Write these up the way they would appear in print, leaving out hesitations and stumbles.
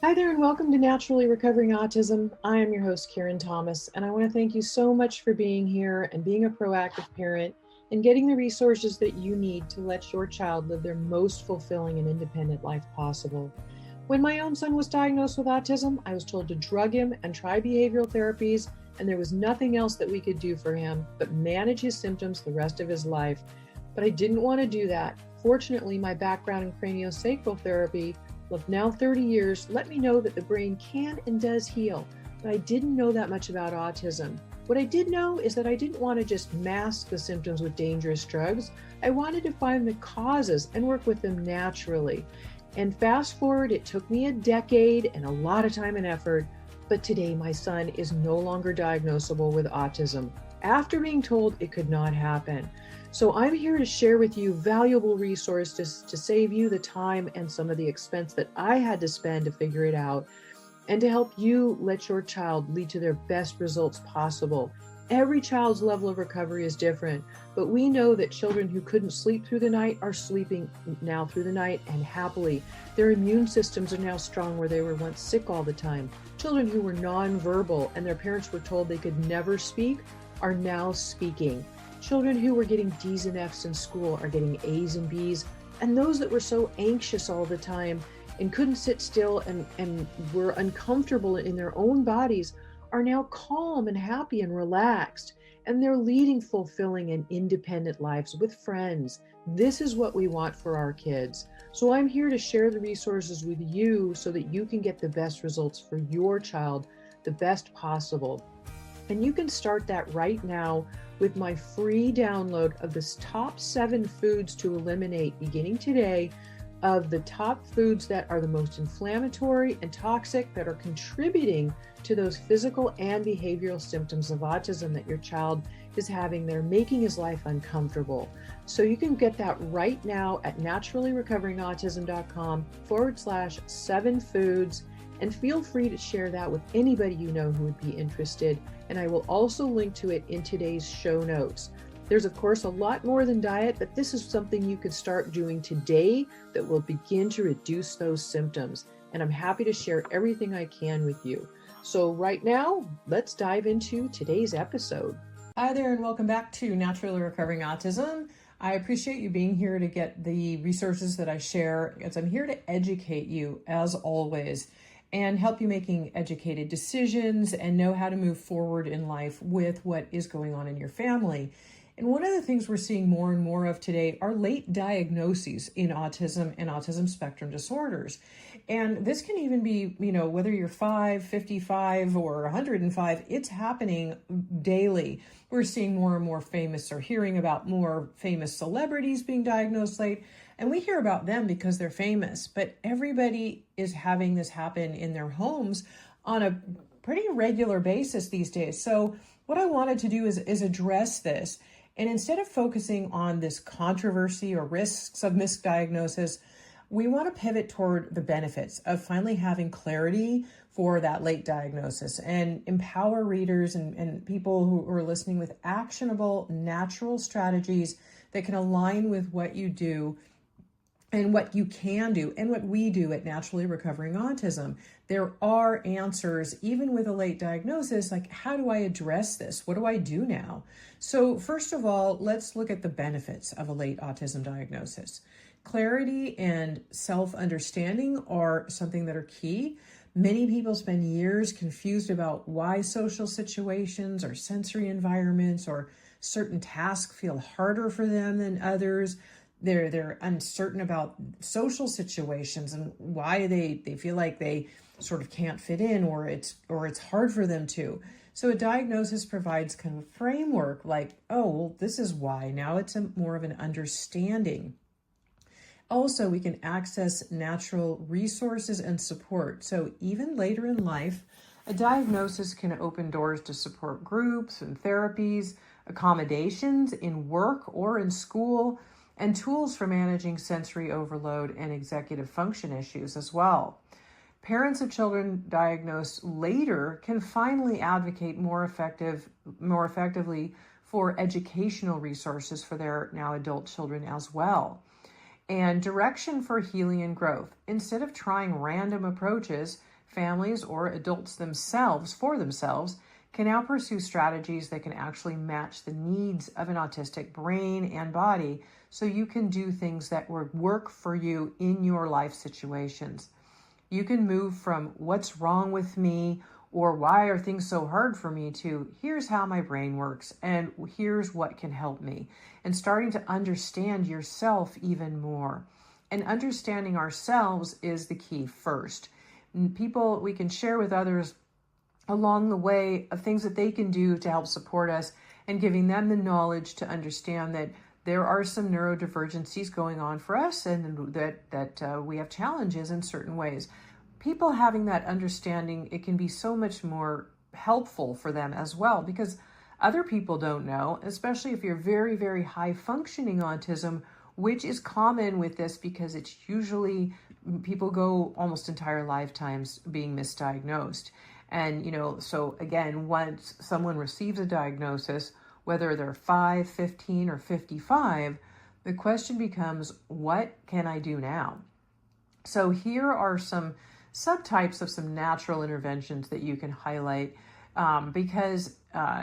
Hi there, and welcome to Naturally Recovering Autism. I am your host, Karen Thomas, and I want to thank you so much for being here and being a proactive parent and getting the resources that you need to let your child live their most fulfilling and independent life possible. When my own son was diagnosed with autism, I was told to drug him and try behavioral therapies, and there was nothing else that we could do for him but manage his symptoms the rest of his life. But I didn't want to do that. Fortunately, my background in craniosacral therapy of now 30 years let me know that the brain can and does heal, but I didn't know that much about autism. What I did know is that I didn't want to just mask the symptoms with dangerous drugs. I wanted to find the causes and work with them naturally. And fast forward, it took me a decade and a lot of time and effort, but today my son is no longer diagnosable with autism after being told it could not happen. So I'm here to share with you valuable resources to save you the time and some of the expense that I had to spend to figure it out, and to help you let your child lead to their best results possible. Every child's level of recovery is different, but we know that children who couldn't sleep through the night are sleeping now through the night and happily. Their immune systems are now strong where they were once sick all the time. Children who were nonverbal and their parents were told they could never speak are now speaking. Children who were getting D's and F's in school are getting A's and B's. And those that were so anxious all the time and couldn't sit still and were uncomfortable in their own bodies are now calm and happy and relaxed. And they're leading fulfilling and independent lives with friends. This is what we want for our kids. So I'm here to share the resources with you so that you can get the best results for your child, the best possible. And you can start that right now with my free download of the top 7 foods to eliminate beginning today, of the top foods that are the most inflammatory and toxic that are contributing to those physical and behavioral symptoms of autism that your child is having. They're making his life uncomfortable. So you can get that right now at naturallyrecoveringautism.com/7 foods. And feel free to share that with anybody you know who would be interested. And I will also link to it in today's show notes. There's, of course, a lot more than diet, but this is something you could start doing today that will begin to reduce those symptoms. And I'm happy to share everything I can with you. So right now, let's dive into today's episode. Hi there, and welcome back to Naturally Recovering Autism. I appreciate you being here to get the resources that I share, as I'm here to educate you, as always, and help you making educated decisions and know how to move forward in life with what is going on in your family. And one of the things we're seeing more and more of today are late diagnoses in autism and autism spectrum disorders. And this can even be, whether you're 5, 55, or 105, it's happening daily. We're seeing more and more famous, or hearing about more famous celebrities being diagnosed late. And we hear about them because they're famous, but everybody is having this happen in their homes on a pretty regular basis these days. So what I wanted to do is address this. And instead of focusing on this controversy or risks of misdiagnosis, we want to pivot toward the benefits of finally having clarity for that late diagnosis and empower readers and people who are listening with actionable, natural strategies that can align with what you do and what you can do and what we do at Naturally Recovering Autism. There are answers, even with a late diagnosis, like how do I address this? What do I do now? So first of all, let's look at the benefits of a late autism diagnosis. Clarity and self-understanding are something that are key. Many people spend years confused about why social situations or sensory environments or certain tasks feel harder for them than others. They're uncertain about social situations and why they feel like they sort of can't fit in, or it's hard for them to. So a diagnosis provides kind of a framework like, oh, well, this is why. Now it's more of an understanding. Also, we can access natural resources and support. So even later in life, a diagnosis can open doors to support groups and therapies, accommodations in work or in school, and tools for managing sensory overload and executive function issues as well. Parents of children diagnosed later can finally advocate more effectively for educational resources for their now adult children as well. and direction for healing and growth. Instead of trying random approaches, families or adults themselves, for themselves, can now pursue strategies that can actually match the needs of an autistic brain and body, so you can do things that work for you in your life situations. You can move from what's wrong with me or why are things so hard for me to here's how my brain works and here's what can help me, and starting to understand yourself even more. And understanding ourselves is the key first. People, we can share with others along the way of things that they can do to help support us, and giving them the knowledge to understand that there are some neurodivergencies going on for us, and that we have challenges in certain ways. People having that understanding, it can be so much more helpful for them as well, because other people don't know, especially if you're very, very high functioning autism, which is common with this because it's usually people go almost entire lifetimes being misdiagnosed. And, so again, once someone receives a diagnosis, whether they're 5, 15, or 55, the question becomes, what can I do now? So here are some subtypes of some natural interventions that you can highlight, because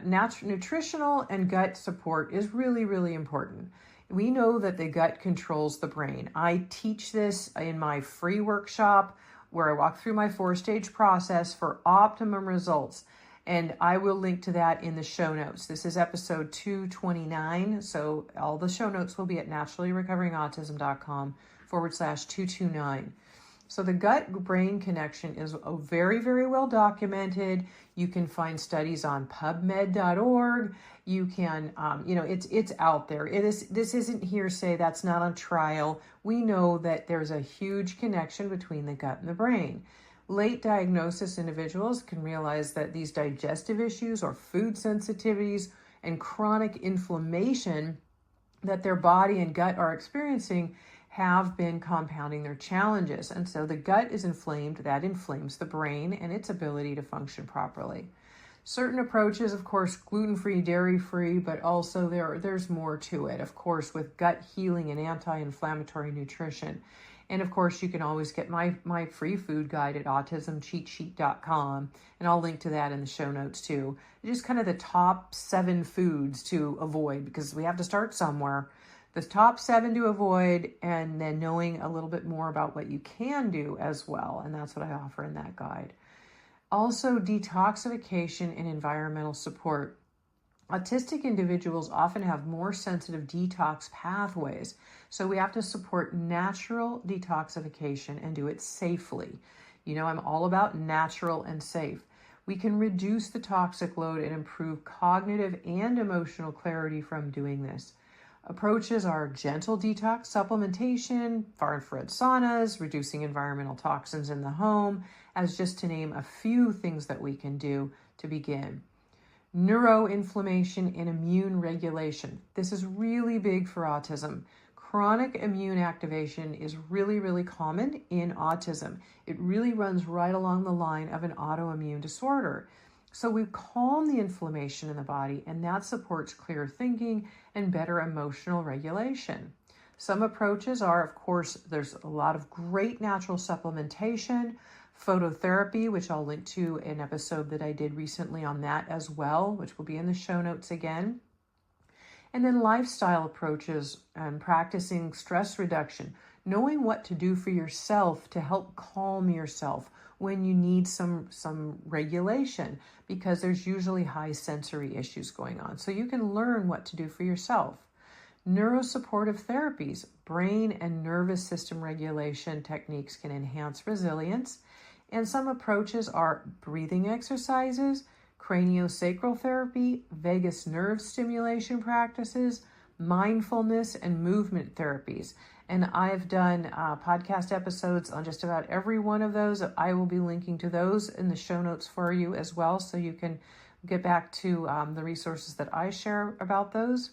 nutritional and gut support is really, really important. We know that the gut controls the brain. I teach this in my free workshop where I walk through my 4-stage process for optimum results. And I will link to that in the show notes. This is episode 229. So all the show notes will be at naturallyrecoveringautism.com/229. So the gut-brain connection is very, very well documented. You can find studies on PubMed.org. You can, it's out there. This isn't hearsay. That's not on trial. We know that there's a huge connection between the gut and the brain. Late diagnosis individuals can realize that these digestive issues or food sensitivities and chronic inflammation that their body and gut are experiencing have been compounding their challenges. And so the gut is inflamed, that inflames the brain and its ability to function properly. Certain approaches, of course, gluten-free, dairy-free, but also there's more to it, of course, with gut healing and anti-inflammatory nutrition. And of course, you can always get my free food guide at autismcheatsheet.com, and I'll link to that in the show notes too. Just kind of the top 7 foods to avoid, because we have to start somewhere. The top 7 to avoid, and then knowing a little bit more about what you can do as well. And that's what I offer in that guide. Also, detoxification and environmental support. Autistic individuals often have more sensitive detox pathways, so we have to support natural detoxification and do it safely. I'm all about natural and safe. We can reduce the toxic load and improve cognitive and emotional clarity from doing this. Approaches are gentle detox supplementation, far-infrared saunas, reducing environmental toxins in the home, as just to name a few things that we can do to begin. Neuroinflammation and immune regulation. This is really big for autism. Chronic immune activation is really, really common in autism. It really runs right along the line of an autoimmune disorder. So we calm the inflammation in the body, and that supports clear thinking and better emotional regulation. Some approaches are, of course, there's a lot of great natural supplementation, phototherapy, which I'll link to an episode that I did recently on that as well, which will be in the show notes again. And then lifestyle approaches and practicing stress reduction, knowing what to do for yourself to help calm yourself when you need some regulation, because there's usually high sensory issues going on. So you can learn what to do for yourself. Neurosupportive therapies, brain and nervous system regulation techniques can enhance resilience. And some approaches are breathing exercises, craniosacral therapy, vagus nerve stimulation practices, mindfulness, and movement therapies. And I've done podcast episodes on just about every one of those. I will be linking to those in the show notes for you as well, so you can get back to the resources that I share about those.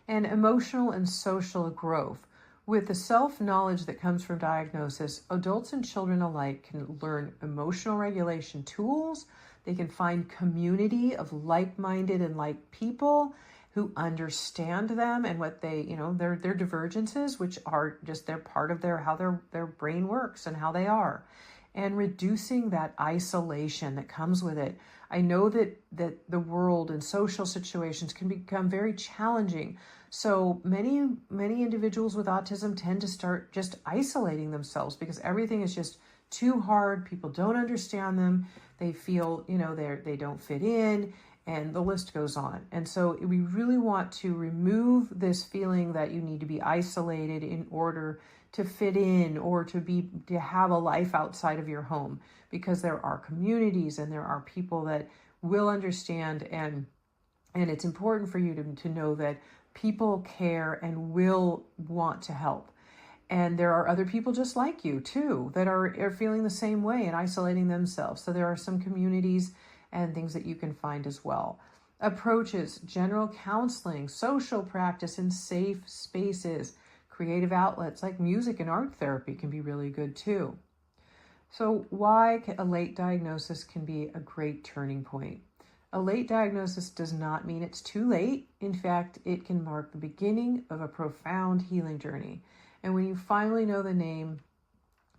And emotional and social growth. With the self-knowledge that comes from diagnosis, adults and children alike can learn emotional regulation tools. They can find community of like-minded and like people who understand them and what they, their divergences, which are just they're part of how their brain works and how they are, and reducing that isolation that comes with it. I know that the world and social situations can become very challenging. So many individuals with autism tend to start just isolating themselves because everything is just too hard. People don't understand them. They feel, they don't fit in, and the list goes on. And so we really want to remove this feeling that you need to be isolated in order to fit in or to have a life outside of your home, because there are communities and there are people that will understand, and it's important for you to know that people care and will want to help. And there are other people just like you too that are feeling the same way and isolating themselves. So there are some communities and things that you can find as well. Approaches: general counseling, social practice in safe spaces, creative outlets like music and art therapy can be really good too. So why a late diagnosis can be a great turning point. A late diagnosis does not mean it's too late. In fact, it can mark the beginning of a profound healing journey. And when you finally know the name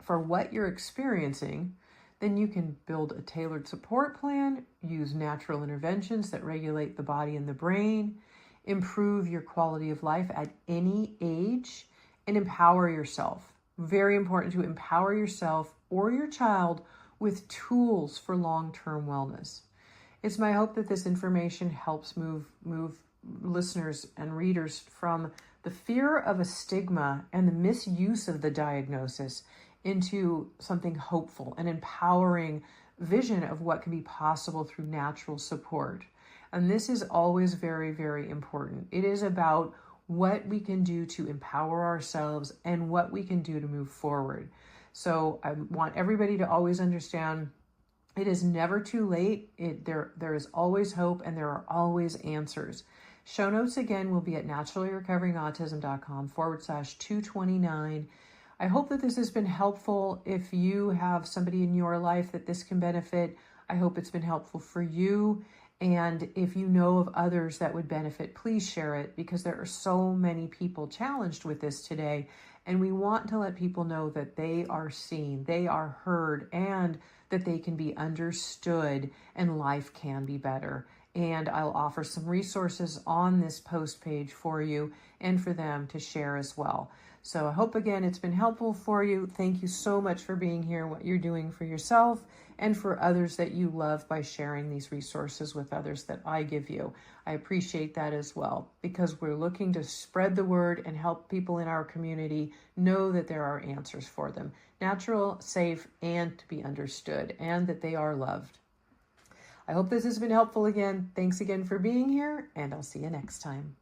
for what you're experiencing, then you can build a tailored support plan, use natural interventions that regulate the body and the brain, improve your quality of life at any age, and empower yourself. Very important to empower yourself or your child with tools for long-term wellness. It's my hope that this information helps move listeners and readers from the fear of a stigma and the misuse of the diagnosis into something hopeful and empowering vision of what can be possible through natural support. And this is always very, very important. It is about what we can do to empower ourselves and what we can do to move forward. So I want everybody to always understand it is never too late. There is always hope, and there are always answers. Show notes again will be at naturallyrecoveringautism.com/229. I hope that this has been helpful. If you have somebody in your life that this can benefit, I hope it's been helpful for you. And if you know of others that would benefit, please share it, because there are so many people challenged with this today. And we want to let people know that they are seen, they are heard, and that they can be understood and life can be better. And I'll offer some resources on this post page for you and for them to share as well. So I hope, again, it's been helpful for you. Thank you so much for being here, what you're doing for yourself and for others that you love by sharing these resources with others that I give you. I appreciate that as well, because we're looking to spread the word and help people in our community know that there are answers for them. Natural, safe, and to be understood, and that they are loved. I hope this has been helpful again. Thanks again for being here, and I'll see you next time.